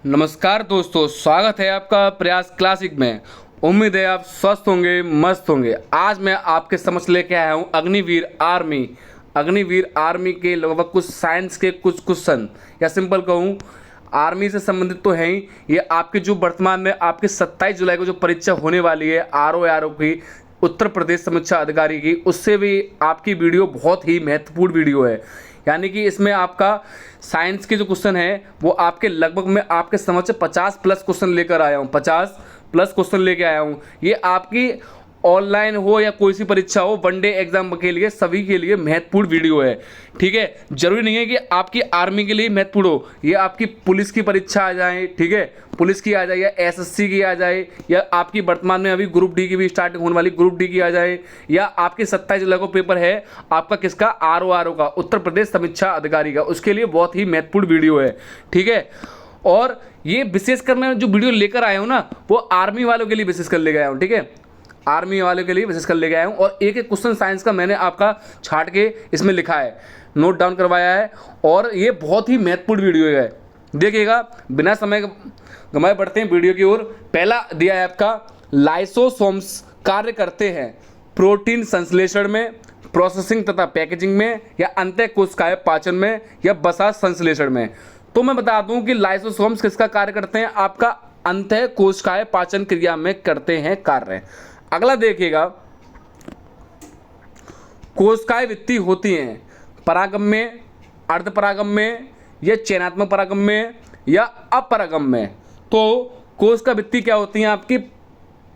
नमस्कार दोस्तों, स्वागत है आपका प्रयास क्लासिक में। उम्मीद है आप स्वस्थ होंगे, मस्त होंगे। आज मैं आपके समक्ष लेके आया हूँ अग्निवीर आर्मी के लगभग कुछ साइंस के कुछ क्वेश्चन, या सिंपल कहूँ आर्मी से संबंधित तो है ही। ये आपके जो वर्तमान में आपके 27 जुलाई को जो परीक्षा होने वाली है आरओ की, उत्तर प्रदेश समीक्षा अधिकारी की, उससे भी आपकी वीडियो बहुत ही महत्वपूर्ण वीडियो है। यानी कि इसमें आपका साइंस के जो क्वेश्चन है वो आपके लगभग मैं आपके समझ से 50 प्लस क्वेश्चन लेकर आया हूँ, 50 प्लस क्वेश्चन लेके आया हूँ। ये आपकी ऑनलाइन हो या कोई सी परीक्षा हो, वनडे एग्जाम के लिए सभी के लिए महत्वपूर्ण वीडियो है। ठीक है, जरूरी नहीं है कि आपकी आर्मी के लिए महत्वपूर्ण हो, ये आपकी पुलिस की परीक्षा आ जाए, ठीक है, पुलिस की आ जाए या एसएससी की आ जाए, या आपकी वर्तमान में अभी ग्रुप डी की भी स्टार्टिंग होने वाली ग्रुप डी की आ जाए, या आपके 27 जुलाई को पेपर है आपका किसका, आरओ का, उत्तर प्रदेश समीक्षा अधिकारी का, उसके लिए बहुत ही महत्वपूर्ण वीडियो है। ठीक है, और ये विशेषकर मैं जो वीडियो लेकर आया हूँ ना, वो आर्मी वालों के लिए विशेष कर लेकर आया हूँ। ठीक है, आर्मी वालों के लिए विशेष कर लेके आया हूँ, और एक एक क्वेश्चन साइंस का मैंने आपका छाट के इसमें लिखा है, नोट डाउन करवाया है, और ये बहुत ही महत्वपूर्ण वीडियो है। देखिएगा, बिना समय गंवाए बढ़ते हैं वीडियो की ओर। पहला दिया है आपका, लाइसोसोम्स कार्य करते हैं प्रोटीन संश्लेषण में, प्रोसेसिंग तथा पैकेजिंग में, या अंतःकोशिकीय पाचन में, या वसा संश्लेषण में। तो मैं बता दूं कि लाइसोसोम्स किसका कार्य करते हैं, आपका अंतःकोशिकीय पाचन क्रिया में करते हैं कार्य। अगला देखिएगा, कोशिकाएं वित्तीय होती हैं परागम में, अर्धपरागम में, या चयनात्मक परागम में, या अपरागम में। तो कोशिका वित्तीय क्या होती हैं आपकी,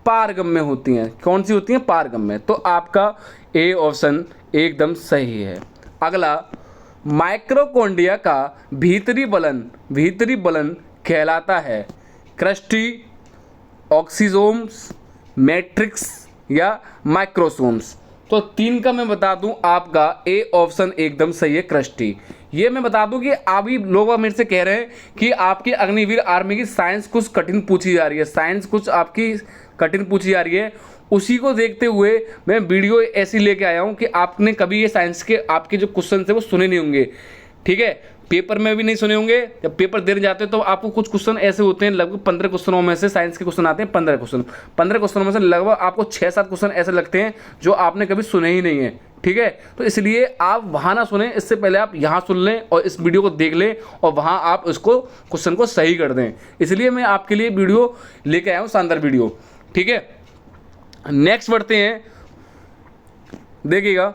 पारगम में होती हैं। कौन सी होती हैं, पारगम में। तो आपका ए ऑप्शन एकदम सही है। अगला, माइक्रोकोंडिया का भीतरी बलन कहलाता है क्रस्टी, ऑक्सीजोम्स, मैट्रिक्स, या माइक्रोसोम्स। तो तीन का मैं बता दूं, आपका ए ऑप्शन एकदम सही है, क्रस्टी। ये मैं बता दूं कि अभी लोग मेरे से कह रहे हैं कि आपकी अग्निवीर आर्मी की साइंस कुछ कठिन पूछी जा रही है, साइंस कुछ आपकी कठिन पूछी जा रही है। उसी को देखते हुए मैं वीडियो ऐसी लेके आया हूं कि आपने कभी ये साइंस के आपके जो क्वेश्चन थे वो सुने नहीं होंगे। ठीक है, पेपर में भी नहीं सुने होंगे। जब पेपर देने जाते हैं तो आपको कुछ क्वेश्चन ऐसे होते हैं, लगभग 15 क्वेश्चनों में से साइंस के क्वेश्चन आते हैं, 15 क्वेश्चनों में से लगभग आपको 6-7 क्वेश्चन ऐसे लगते हैं जो आपने कभी सुने ही नहीं है। ठीक है, तो इसलिए आप वहाँ ना सुने, इससे पहले आप यहाँ सुन लें और इस वीडियो को देख लें, और वहाँ आप उसको क्वेश्चन को सही कर दें। इसलिए मैं आपके लिए वीडियो लेके आया हूँ, शानदार वीडियो। ठीक है, नेक्स्ट बढ़ते हैं। देखिएगा,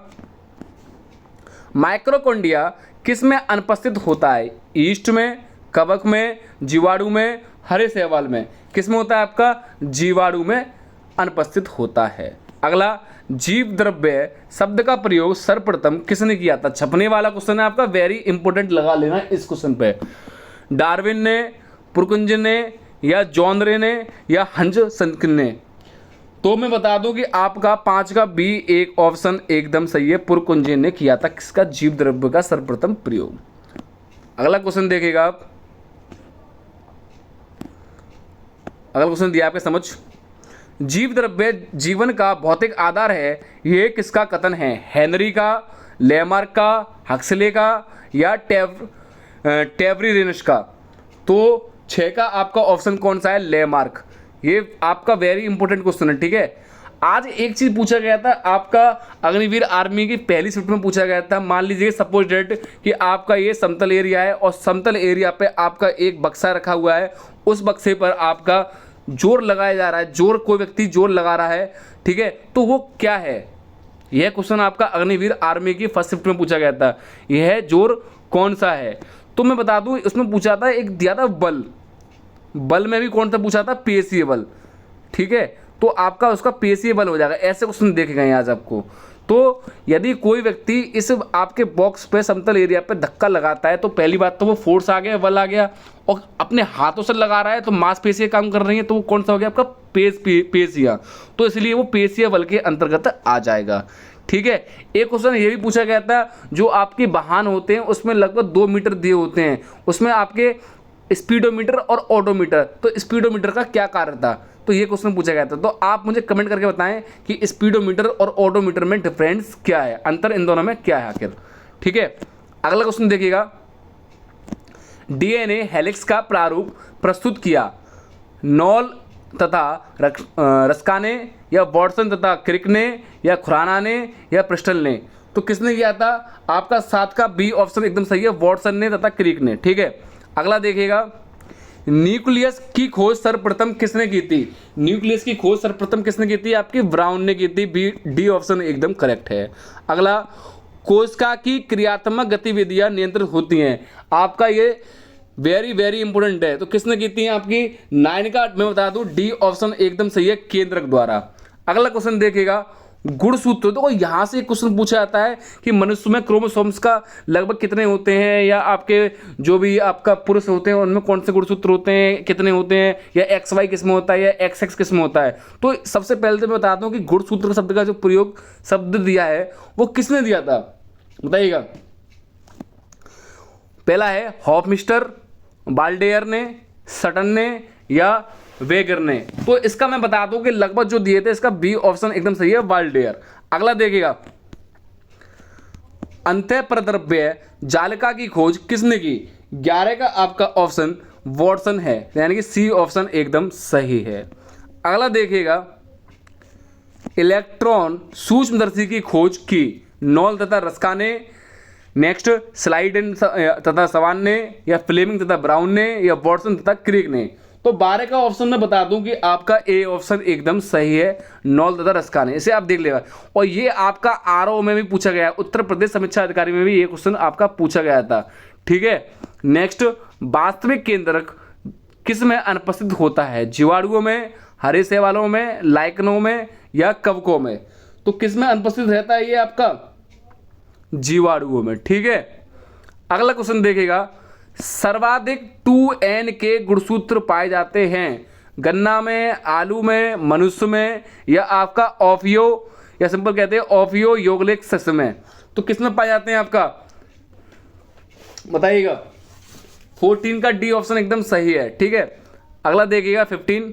माइक्रोकोंडिया किस में अनुपस्थित होता है, ईस्ट में, कवक में, जीवाणु में, हरे शैवाल में। किस में होता है आपका, जीवाणु में अनुपस्थित होता है। अगला, जीव द्रव्य शब्द का प्रयोग सर्वप्रथम किसने किया था, छपने वाला क्वेश्चन है आपका, वेरी इंपॉर्टेंट लगा लेना इस क्वेश्चन पे। डार्विन ने, पुरकुंजन ने, या जॉनरे ने, या हंजसनकिन ने। तो मैं बता दूं कि आपका 5 का बी एक ऑप्शन एकदम सही है, पुरकुंजन ने किया था किसका, जीव द्रव्य का सर्वप्रथम प्रयोग। अगला क्वेश्चन देखिएगा आप, अगला क्वेश्चन दिया आपके समझ, जीव द्रव्य जीवन का भौतिक आधार है, यह किसका कथन है, हेनरी का, लेमार्क का, हक्सले का, या टेवरीरेनस का। तो 6 का आपका ऑप्शन कौन सा है, लेमार्क। ये आपका वेरी इंपॉर्टेंट क्वेश्चन है। ठीक है, आज एक चीज पूछा गया था आपका अग्निवीर आर्मी की पहली शिफ्ट में पूछा गया था। मान लीजिए सपोज डेट कि आपका ये समतल एरिया है और समतल एरिया पे आपका एक बक्सा रखा हुआ है, उस बक्से पर आपका जोर लगाया जा रहा है, जोर कोई व्यक्ति जोर लगा रहा है। ठीक है, तो वो क्या है, यह क्वेश्चन आपका अग्निवीर आर्मी की फर्स्ट शिफ्ट में पूछा गया था, यह जोर कौन सा है। तो मैं बता दूं, इसमें पूछा था एक दिया था बल में भी कौन सा पूछा था, पेशीय बल। ठीक है, तो आपका उसका पेशीय बल हो जाएगा। ऐसे क्वेश्चन देखे गए आज आपको। तो यदि कोई व्यक्ति इस आपके बॉक्स पे समतल एरिया पे धक्का लगाता है, तो पहली बात तो वो फोर्स आ गया, बल आ गया, और अपने हाथों से लगा रहा है तो मांसपेशियां काम कर रही है, तो वो कौन सा हो गया आपका, पेशियां। तो इसलिए वो पेशीय बल के अंतर्गत आ जाएगा। ठीक है, एक क्वेश्चन ये भी पूछा गया था, जो आपके वाहन होते हैं उसमें लगभग 2 मीटर दिए होते हैं, उसमें आपके स्पीडोमीटर और ओडोमीटर, तो स्पीडोमीटर का क्या कार्य था, तो ये क्वेश्चन पूछा गया था। तो आप मुझे कमेंट करके बताएं कि स्पीडोमीटर और ओडोमीटर में डिफरेंस क्या है, अंतर इन दोनों में क्या है आखिर। ठीक है, अगला क्वेश्चन देखिएगा, डीएनए हेलिक्स का प्रारूप प्रस्तुत किया? नॉल तथा रस्का ने, या वॉटसन तथा क्रिक ने, या खुराना ने, या प्रिस्टल ने? तो किसने किया था? आपका 7 का बी ऑप्शन एकदम सही है, वॉटसन ने तथा क्रिक ने। ठीक है, अगला देखिएगा, न्यूक्लियस की खोज सर्वप्रथम किसने की थी? न्यूक्लियस की खोज सर्वप्रथम किसने की थी? आपकी ब्राउन ने की थी। बी डी ऑप्शन एकदम करेक्ट है। अगला, कोशिका की क्रियात्मक गतिविधियां नियंत्रित होती हैं, आपका ये वेरी वेरी इंपॉर्टेंट है, तो किसने की थी? आपकी 9 का मैं बता दूं, डी ऑप्शन एकदम सही है, केंद्रक द्वारा। अगला क्वेश्चन देखिएगा, गुणसूत्र। तो यहाँ से क्वेश्चन पूछा जाता है कि मनुष्य में क्रोमोसोम्स का लगभग कितने होते हैं, या आपके जो भी आपका पुरुष होते हैं उनमें कौन से गुणसूत्र होते हैं, कितने होते हैं, या XY किस में होता है, या XX किस में होता है? तो सबसे पहले तो मैं बताता हूँ कि गुणसूत्र शब्द का जो प्रयोग शब्द दिया है वो किसने दिया था, बताइएगा। पहला है हॉफमिस्टर, बाल्डेयर ने, सटन ने, या वेगर ने? तो इसका मैं बता दूं कि लगभग जो दिए थे, इसका बी ऑप्शन एकदम सही है, बाल्डेयर। अगला देखिएगा, अंतःप्रद्रव्य जालिका की खोज किसने की? 11 का आपका ऑप्शन वॉटसन है, यानी कि सी ऑप्शन एकदम सही है। अगला देखिएगा, इलेक्ट्रॉन सूक्ष्मदर्शी की खोज की? नॉल तथा रस्का ने, नेक्स्ट स्लाइडन तथा सवान ने, या फ्लेमिंग तथा ब्राउन ने, या वॉटसन तथा क्रिक ने? तो 12 का ऑप्शन मैं बता दूं कि आपका ए ऑप्शन एकदम सही है, नॉल तथा रस्का ने। इसे आप देख लेगा। और ये आपका आरओ में भी पूछा गया है, उत्तर प्रदेश समीक्षा अधिकारी में भी ये क्वेश्चन आपका पूछा गया था। ठीक है, नेक्स्ट, वास्तविक केंद्रक किस में अनुपस्थित होता है? जीवाणुओं में, हरे शैवालों में, लाइकनों में, या कवकों में? तो किस में अनुपस्थित रहता है ये आपका? जीवाणुओं में। ठीक है, अगला क्वेश्चन देखिएगा, सर्वाधिक 2N के गुणसूत्र पाए जाते हैं? गन्ना में, आलू में, मनुष्य में, या आपका ऑफियो, या सिंपल कहते हैं ऑफियो यौगिक सस्य में? तो किस में पाए जाते हैं आपका, बताइएगा। 14 का डी ऑप्शन एकदम सही है। ठीक है, अगला देखिएगा 15,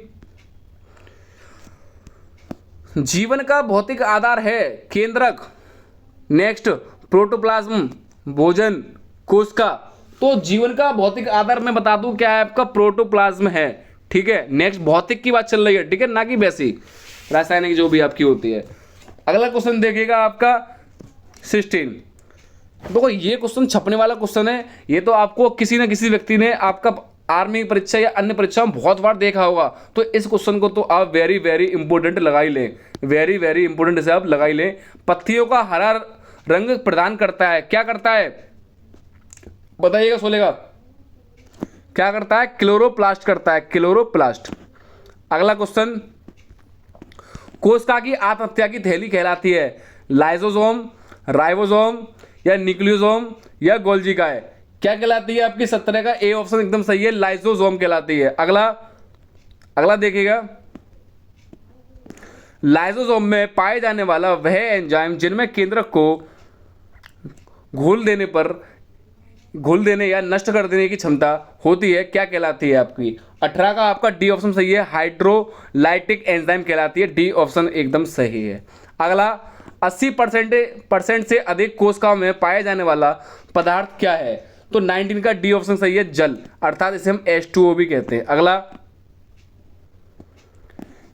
जीवन का भौतिक आधार है? केंद्रक, नेक्स्ट प्रोटोप्लाज्म, भोजन, कोशिका? तो जीवन का भौतिक आधार मैं बता दूं क्या है आपका? प्रोटोप्लाज्म है। ठीक है, नेक्स्ट भौतिक की बात चल रही है, ठीक है, ना कि वैसी रासायनिक जो भी आपकी होती है। अगला क्वेश्चन देखिएगा आपका 16। देखो ये क्वेश्चन छपने वाला क्वेश्चन है, ये तो आपको किसी न किसी व्यक्ति ने आपका आर्मी परीक्षा या अन्य परीक्षा में बहुत बार देखा होगा। तो इस क्वेश्चन को तो आप वेरी वेरी इंपॉर्टेंट लगा ही लें, वेरी वेरी इंपॉर्टेंट इसे आप लगा ही लें। पत्तियों का हरा रंग प्रदान करता है, क्या करता है बताइएगा? सोलेगा क्या करता है? क्लोरोप्लास्ट करता है, क्लोरोप्लास्ट। अगला क्वेश्चन, कोशिका की आत्महत्या की थैली कहलाती है? लाइसोसोम, राइबोसोम, या न्यूक्लियोसोम, या गोल्जी काय? क्या कहलाती है आपकी? 17 का ए ऑप्शन एकदम सही है, लाइसोसोम कहलाती है। अगला देखिएगा, लाइसोसोम में पाए जाने वाला वह एंजाइम जिनमें केंद्रक को घोल देने या नष्ट कर देने की क्षमता होती है, क्या कहलाती है आपकी? 18 का आपका डी ऑप्शन सही है, हाइड्रोलाइटिक एंजाइम कहलाती है, डी ऑप्शन एकदम सही है। अगला, 80% से अधिक कोशिकाओं में पाए जाने वाला पदार्थ क्या है? तो 19 का डी ऑप्शन सही है, जल, अर्थात इसे हम H2O भी कहते हैं। अगला,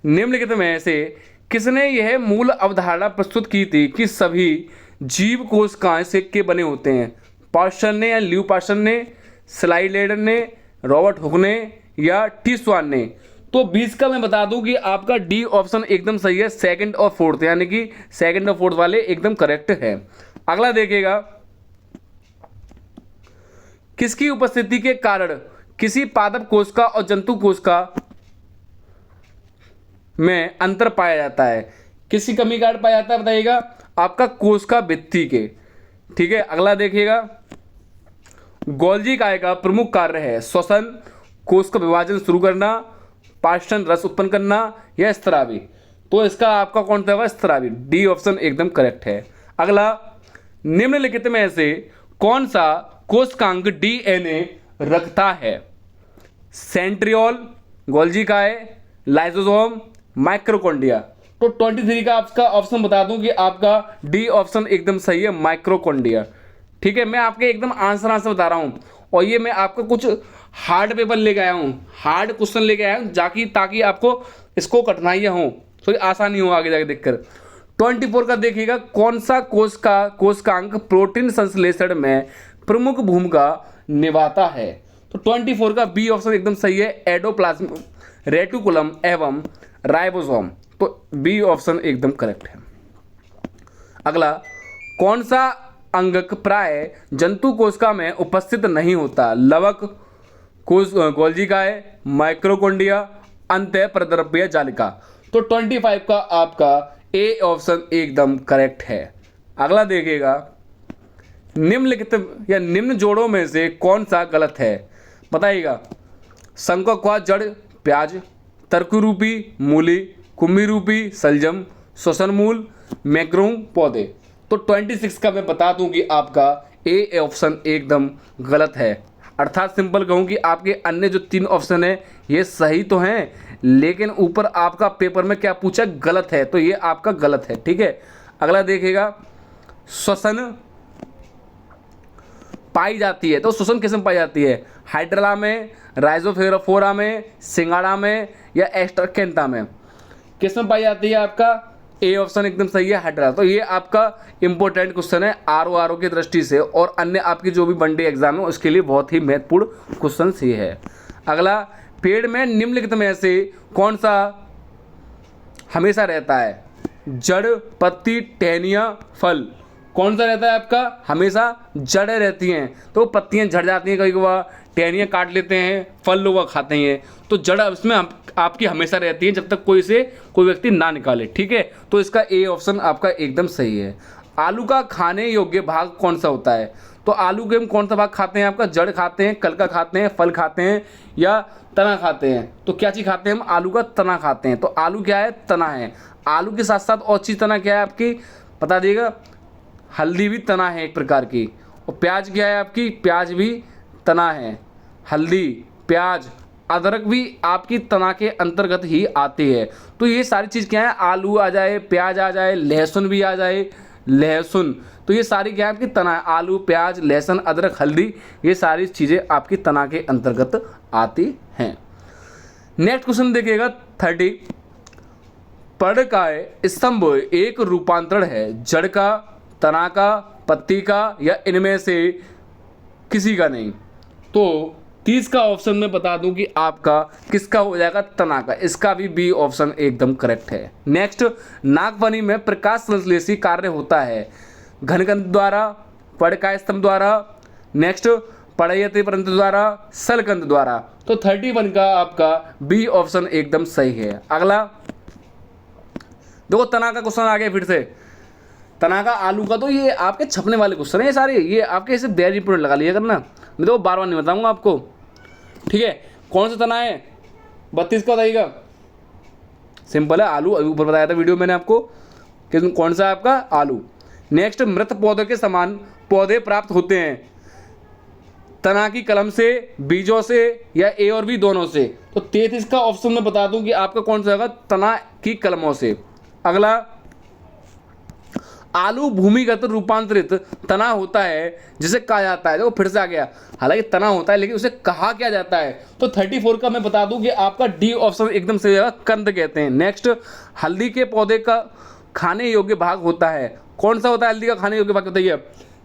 निम्नलिखित में से किसने यह मूल अवधारणा प्रस्तुत की थी कि सभी जीव कोशिकाएं सिक्के बने होते हैं? पास्चर ने, या ल्यू पास्चर ने, स्लाइडेन ने, रॉबर्ट हुक ने, या टी स्वान ने? तो 20 का मैं बता दूं कि आपका डी ऑप्शन एकदम सही है, सेकंड और फोर्थ, यानी कि सेकंड और फोर्थ वाले एकदम करेक्ट है। अगला देखिएगा, किसकी उपस्थिति के कारण किसी पादप कोशिका और जंतु कोशिका में अंतर पाया जाता है? किसी कमी कारण पाया जाता है बताइएगा? आपका कोशिका भित्ति के। ठीक है, अगला देखिएगा, गोल्जी काय का प्रमुख कार्य है? श्वसन, कोश का विभाजन शुरू करना, पाचन रस उत्पन्न करना, या स्त्रावी? तो इसका आपका कौन सा होगा? स्त्रावी, डी ऑप्शन एकदम करेक्ट है। अगला, निम्नलिखित में से कौन सा कोशिकांग डीएनए रखता है? सेंट्रियोल, गोल्जी काय, लाइसोसोम, माइक्रोकॉन्ड्रिया? तो 23 का आपका ऑप्शन बता दूं कि आपका डी ऑप्शन एकदम सही है, माइक्रोकॉन्ड्रिया। ठीक है, मैं आपके एकदम आंसर बता रहा हूँ, और ये मैं आपको कुछ हार्ड पेपर लेके आया हूँ, हार्ड क्वेश्चन लेके आया हूँ ताकि आपको इसको कठिनाइयाँ हों, थोड़ी आसानी हो आगे जाके देखकर। 24 का देखिएगा, कौन सा कोशिकांग प्रोटीन संश्लेषण में प्रमुख भूमिका निभाता है? तो 24 का बी ऑप्शन एकदम सही है, एंडोप्लाज्म रेटिकुलम एवं राइबोसोम। तो बी ऑप्शन एकदम करेक्ट है। अगला, कौन सा अंगक प्राय जंतु कोशिका में उपस्थित नहीं होता? लवक, गोल्जिकाए, माइक्रोकोंडिया, अंतः प्रद्रव्य जालिका। तो 25 का आपका ए ऑप्शन एकदम करेक्ट है। अगला देखिएगा, निम्नलिखित या निम्न जोड़ों में से कौन सा गलत है? बताइएगा। शंखक्वा जड़ प्याज, तर्करूपी मूली, कुम्भी रूपी सलजम, श्वसन मूल, मैक्रोम पौधे। तो 26 का मैं बता दूं कि आपका ए ऑप्शन एकदम गलत है। अर्थात सिंपल कहूं कि आपके अन्य जो 3 ऑप्शन है ये सही तो हैं, लेकिन ऊपर आपका पेपर में क्या पूछा, गलत है, तो ये आपका गलत है। ठीक है, अगला देखिएगा, श्वसन पाई जाती है, तो श्वसन किस में पाई जाती है? हाइड्रला में, राइजोफोरा में, सिंगाड़ा में या एस्ट्रकेंता में? किस में पाई जाती है? आपका ए ऑप्शन एकदम सही है, हाइड्रला। तो ये आपका इंपॉर्टेंट क्वेश्चन है आर की दृष्टि से, और अन्य आपकी जो भी वनडे एग्जाम है उसके लिए बहुत ही महत्वपूर्ण क्वेश्चन ये है। अगला, पेड़ में निम्नलिखित में से कौन सा हमेशा रहता है? जड़, पत्ती, टहनियाँ, फल। कौन सा रहता है आपका? हमेशा जड़ें रहती हैं, तो पत्तियां झड़ जाती हैं, कभी कभार टहनियाँ काट लेते हैं, फल लोग खाते हैं, तो जड़ उसमें आपकी हमेशा रहती है जब तक कोई व्यक्ति ना निकाले। ठीक है, तो इसका ए ऑप्शन आपका एकदम सही है। आलू का खाने योग्य भाग कौन सा होता है? तो आलू के हम कौन सा भाग खाते हैं? आपका जड़ खाते हैं, कलका खाते हैं, फल खाते हैं या तना खाते हैं? तो क्या चीज़ खाते हैं हम? आलू का तना खाते हैं। तो आलू क्या है? तना है। आलू के साथ साथ और चीज़ तना क्या है आपकी, बता दिएगा। हल्दी भी तना है एक प्रकार की। और प्याज क्या है आपकी? प्याज भी तना है। हल्दी, प्याज, अदरक भी आपकी तना के अंतर्गत ही आती है। तो ये सारी चीज़ क्या है? आलू आ जाए, प्याज आ जाए, लहसुन भी आ जाए, लहसुन, तो ये सारी क्या है आपकी तना है। आलू, प्याज, लहसुन, अदरक, हल्दी, ये सारी चीज़ें आपकी तना के अंतर्गत आती हैं। नेक्स्ट क्वेश्चन देखिएगा 30। पर्ण का स्तंभ एक रूपांतरण है, जड़ का, तना का, पत्ती का या इनमें से किसी का नहीं? तो 30 का ऑप्शन में बता दूं कि आपका किसका हो जाएगा? तना का। इसका भी बी ऑप्शन एकदम करेक्ट है। नेक्स्ट, नागफनी में प्रकाश संश्लेषी कार्य होता है, घनकंद द्वारा, पर्ण का स्तंभ द्वारा, नेक्स्ट पड़यते परंत द्वारा, सलकंद द्वारा। तो 31 का आपका बी ऑप्शन एकदम सही है। अगला देखो, तना का क्वेश्चन आ गया फिर से। तना का, आलू का, तो ये आपके छपने वाले क्वेश्चन है सारे, ये आपके ऐसे वेरी इंपोर्टेंट लगा लिया करना, मैं तो बार बार नहीं बताऊंगा आपको। ठीक है, कौन सा तना है? 32 का बताइएगा। सिंपल है, आलू। अभी ऊपर बताया था वीडियो मैंने आपको कि कौन सा है आपका? आलू। नेक्स्ट, मृत पौधे के समान पौधे प्राप्त होते हैं, तना की कलम से, बीजों से या ए और बी दोनों से? तो 33 का ऑप्शन में बता दूं कि आपका कौन सा होगा? तना की कलमों से। अगला, आलू भूमिगत रूपांतरित तना होता है जिसे कहा जाता है, देखो फिर से आ गया, हालांकि तना होता है लेकिन उसे कहा क्या जाता है? तो 34 का मैं बता दूं कि आपका डी ऑप्शन एकदम सही है, कंद कहते हैं। नेक्स्ट, हल्दी के पौधे का खाने योग्य भाग होता है, कौन सा होता है हल्दी का खाने योग्य भाग? बताइए।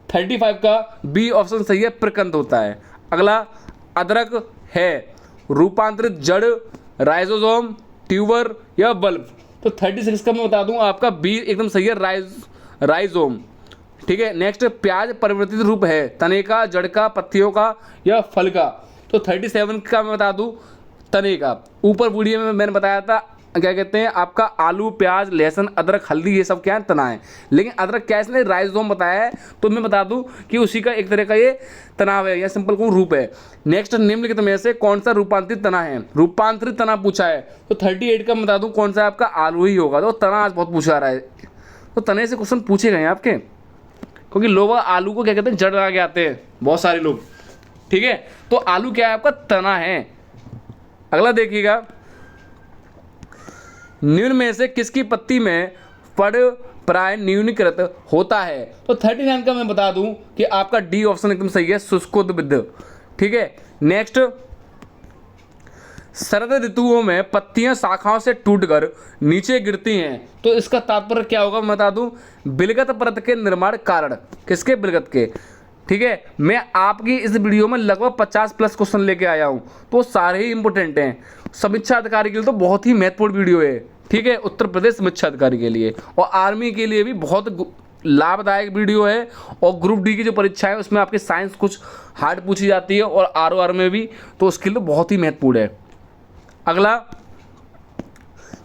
35 का बी ऑप्शन सही है, प्रकंद होता है। अगला, अदरक है रूपांतरित जड़, राइजोसोम, ट्यूबर या बल्ब? तो 36 का मैं बता दूं आपका बी एकदम सही है, राइजोम। ठीक है, नेक्स्ट, प्याज परिवर्तित रूप है, तने का, जड़ का, पत्तियों का या फल का? तो 37 का मैं बता दूं तने का। ऊपर वीडियो में मैंने बताया था क्या कहते हैं आपका, आलू, प्याज, लहसुन, अदरक, हल्दी, ये सब क्या है? तना है। लेकिन अदरक क्या है? इसने राइजोम बताया है, तो मैं बता दूं कि उसी का एक तरह का ये तनाव है या सिंपल को रूप है। नेक्स्ट, निम्नलिखित में से कौन सा रूपांतरित तना है? रूपांतरित तना पूछा है, तो 38 का बता दूं कौन सा आपका? आलू ही होगा। तो तना आज बहुत पूछा रहा है, तो तने से क्वेश्चन पूछे गए आपके, क्योंकि लोग आलू को क्या कहते हैं? जड़ लगा के आते हैं बहुत सारे लोग। ठीक है, तो आलू क्या है आपका? तना है। अगला देखिएगा, निम्न में से किसकी पत्ती में पर्ण प्राय न्यूनीकृत होता है। तो 39 का मैं बता दूं कि आपका डी ऑप्शन एकदम सही है, शुष्कोद्भिद। ठीक है, नेक्स्ट, शरद ऋतुओं में पत्तियां शाखाओं से टूटकर नीचे गिरती हैं, तो इसका तात्पर्य क्या होगा मैं बता दूं, विलगत परत के निर्माण कारण। किसके? विलगत के। ठीक है, मैं आपकी इस वीडियो में लगभग 50 प्लस क्वेश्चन लेके आया हूं, तो सारे ही इंपॉर्टेंट हैं। समीक्षा अधिकारी के लिए तो बहुत ही महत्वपूर्ण वीडियो है। ठीक है, उत्तर प्रदेश समीक्षा अधिकारी के लिए और आर्मी के लिए भी बहुत लाभदायक वीडियो है। और ग्रुप डी की जो परीक्षा है उसमें आपके साइंस कुछ हार्ड पूछी जाती है और ROR में भी, तो उसके लिए बहुत ही महत्वपूर्ण है। अगला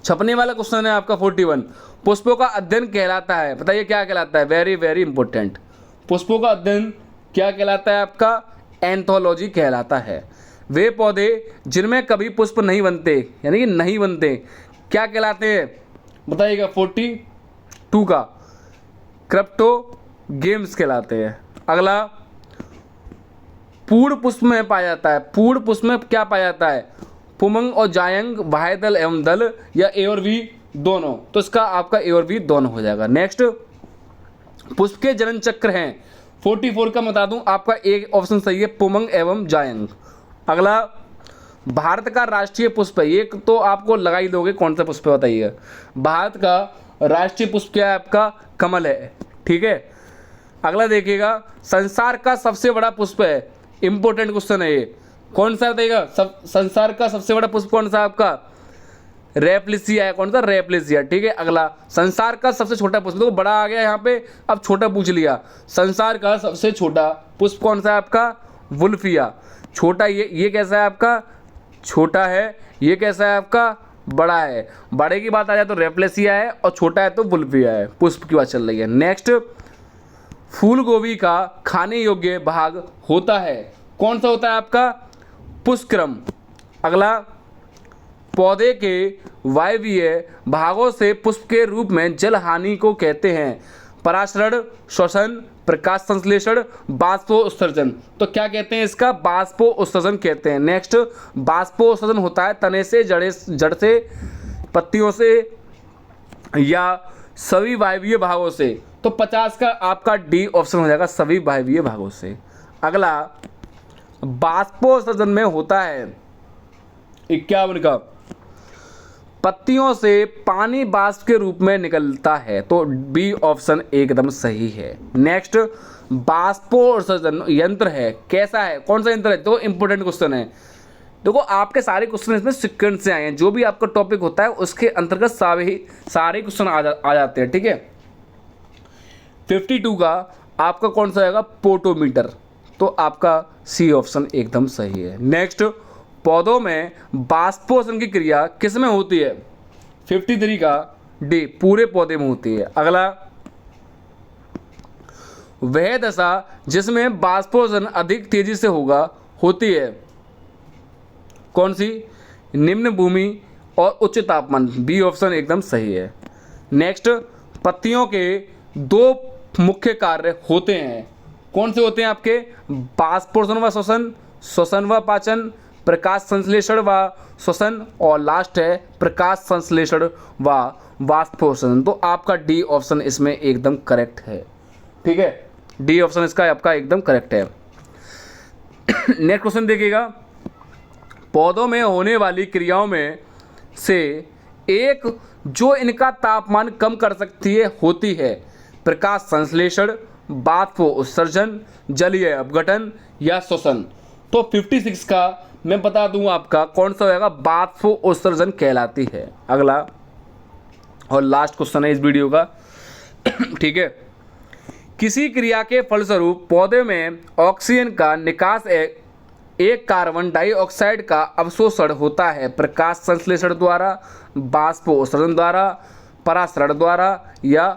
छपने वाला क्वेश्चन है आपका 41, पुष्पों का अध्ययन कहलाता है, बताइए क्या कहलाता है? Very very important. पुष्पों का अध्ययन क्या कहलाता है? आपका एंथोलॉजी कहलाता है। वे पौधे जिनमें कभी पुष्प नहीं बनते, यानी कि नहीं बनते, क्या कहलाते हैं? बताइएगा। 42 का क्रिप्टोगेम्स कहलाते हैं। अगला, पूर्ण पुष्प में पाया जाता है, पूर्ण पुष्प में क्या पाया जाता है? पुमंग और जायंग, बाह्य दल एवं दल, या ए और बी दोनों। तो इसका आपका ए और बी दोनों हो जाएगा। नेक्स्ट, पुष्प के जनन चक्र हैं। 44 का बता दूं आपका एक ऑप्शन सही है, पुमंग एवं जायंग। अगला, भारत का राष्ट्रीय पुष्प है, ये तो आपको लगा ही दोगे कौन सा पुष्प है, बताइए। भारत का राष्ट्रीय पुष्प क्या है? आपका कमल है। ठीक है, अगला देखिएगा, संसार का सबसे बड़ा पुष्प है, इंपॉर्टेंट क्वेश्चन है ये, कौन सा बताइएगा? संसार का सबसे बड़ा पुष्प कौन सा? आपका रेप्लिसिया है। कौन सा? रेप्लिसिया। ठीक है, अगला, संसार का सबसे छोटा पुष्प, तो बड़ा आ गया यहाँ पे, अब छोटा पूछ लिया। संसार का सबसे छोटा पुष्प कौन सा है? आपका वुल्फिया। छोटा ये कैसा है? आपका छोटा है। ये कैसा है? आपका बड़ा है। बड़े की बात आ जाए तो रेप्लिसिया है और छोटा है तो वुल्फिया है। पुष्प की बात चल रही है। नेक्स्ट, फूल गोभी का खाने योग्य भाग होता है, कौन सा होता है? आपका पुष्पक्रम। अगला, पौधे के वायवीय भागों से पुष्प के रूप में जल हानि को कहते हैं, परासरण, श्वसन, प्रकाश संश्लेषण, बाष्पोत्सर्जन। तो क्या कहते हैं इसका? बाष्पोत्सर्जन कहते हैं। नेक्स्ट, बाष्पोत्सर्जन होता है तने से, जड़ से, पत्तियों से या सभी वायवीय भागों से। तो 50 का आपका डी ऑप्शन हो जाएगा, सभी वायवीय भागों से। अगला, बाष्पोत्सर्जन में होता है 51 का, पत्तियों से पानी बाष्प के रूप में निकलता है, तो बी ऑप्शन एकदम सही है। नेक्स्ट, बाष्पोत्सर्जन यंत्र है, कैसा है? कौन सा यंत्र है? तो इंपॉर्टेंट क्वेश्चन है। देखो आपके सारे क्वेश्चन इसमें सीक्वेंस से आए हैं, जो भी आपका टॉपिक होता है उसके अंतर्गत सारे क्वेश्चन आ जाते हैं। ठीक है, 52 का आपका कौन सा आएगा? पोटोमीटर। तो आपका सी ऑप्शन एकदम सही है। नेक्स्ट, पौधों में बाष्पोत्सर्जन की क्रिया किस में होती है? 53 का डी, पूरे पौधे में होती है। अगला, वह दशा जिसमें बाष्पोत्सर्जन अधिक तेजी से होती है, कौन सी? निम्न भूमि और उच्च तापमान। बी ऑप्शन एकदम सही है। नेक्स्ट, पत्तियों के 2 मुख्य कार्य होते हैं, कौन से होते हैं आपके? बाष्पोत्सर्जन व श्वसन, श्वसन व पाचन, प्रकाश संश्लेषण व श्वसन, और लास्ट है प्रकाश संश्लेषण व बाष्पोत्सर्जन। तो आपका डी ऑप्शन इसमें एकदम करेक्ट है। ठीक है, डी ऑप्शन इसका आपका एकदम करेक्ट है। नेक्स्ट क्वेश्चन देखिएगा, पौधों में होने वाली क्रियाओं में से एक जो इनका तापमान कम कर सकती है होती है प्रकाश संश्लेषण, बाष्पोत्सर्जन, जलीय अपघटन या श्वसन। तो 56 का मैं बता दूं आपका कौन सा होगा? बाष्पोत्सर्जन कहलाती है। अगला और लास्ट क्वेश्चन है इस वीडियो का। ठीक है, किसी क्रिया के फलस्वरूप पौधे में ऑक्सीजन का निकास एक कार्बन डाइऑक्साइड का अवशोषण होता है प्रकाश संश्लेषण द्वारा, बाष्पोत्सर्जन द्वारा, परासरण द्वारा या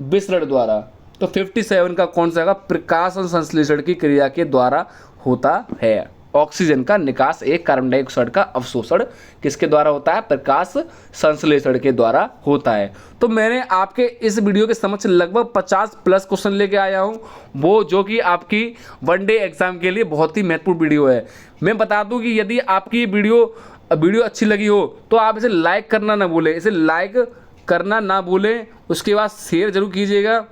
विसरण द्वारा। तो 57 का कौन सा होगा? प्रकाश संश्लेषण की क्रिया के द्वारा होता है। ऑक्सीजन का निकास एक कार्बन डाइऑक्साइड का अवशोषण किसके द्वारा होता है? प्रकाश संश्लेषण के द्वारा होता है। तो मैंने आपके इस वीडियो के समक्ष लगभग 50 प्लस क्वेश्चन लेके आया हूं, वो जो कि आपकी वनडे एग्जाम के लिए बहुत ही महत्वपूर्ण वीडियो है। मैं बता दूं कि यदि आपकी वीडियो अच्छी लगी हो तो आप इसे लाइक करना ना भूलें, इसे लाइक करना ना भूलें, उसके बाद शेयर ज़रूर कीजिएगा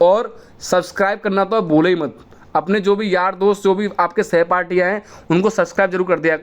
और सब्सक्राइब करना तो भूले ही मत। अपने जो भी यार दोस्त, जो भी आपके सहपाठियाँ हैं, उनको सब्सक्राइब जरूर कर दिया,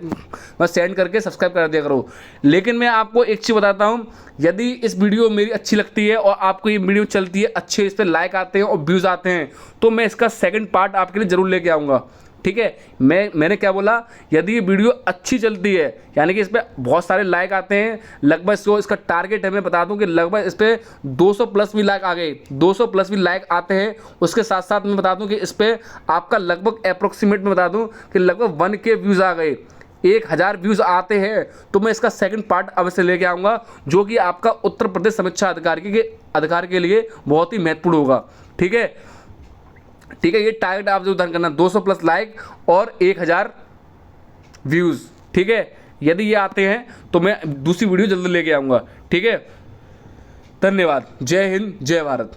बस सेंड करके सब्सक्राइब कर दिया करो। लेकिन मैं आपको एक चीज़ बताता हूँ, यदि इस वीडियो मेरी अच्छी लगती है और आपको ये वीडियो चलती है, अच्छे इस पर लाइक आते हैं और व्यूज़ आते हैं, तो मैं इसका सेकंड पार्ट आपके लिए ज़रूर लेके आऊँगा। ठीक है, मैंने क्या बोला, यदि ये वीडियो अच्छी चलती है, यानी कि इस पर बहुत सारे लाइक आते हैं, लगभग इसका टारगेट है, मैं बता दूं कि लगभग इस पर 200 प्लस भी लाइक आ गए, 200 प्लस भी लाइक आते हैं। उसके साथ साथ मैं बता दूं कि इस पर आपका लगभग अप्रोक्सीमेट में बता दूं कि लगभग 1K व्यूज़ आ गए, 1000 व्यूज़ आते हैं, तो मैं इसका सेकंड पार्ट अवश्य लेके आऊँगा, जो कि आपका उत्तर प्रदेश समीक्षा अधिकार के लिए बहुत ही महत्वपूर्ण होगा। ठीक है, ठीक है, ये टारगेट आप जो धन करना, 200 प्लस लाइक और 1000 व्यूज़। ठीक है, यदि ये आते हैं तो मैं दूसरी वीडियो जल्दी लेके आऊँगा। ठीक है, धन्यवाद। जय हिंद, जय भारत।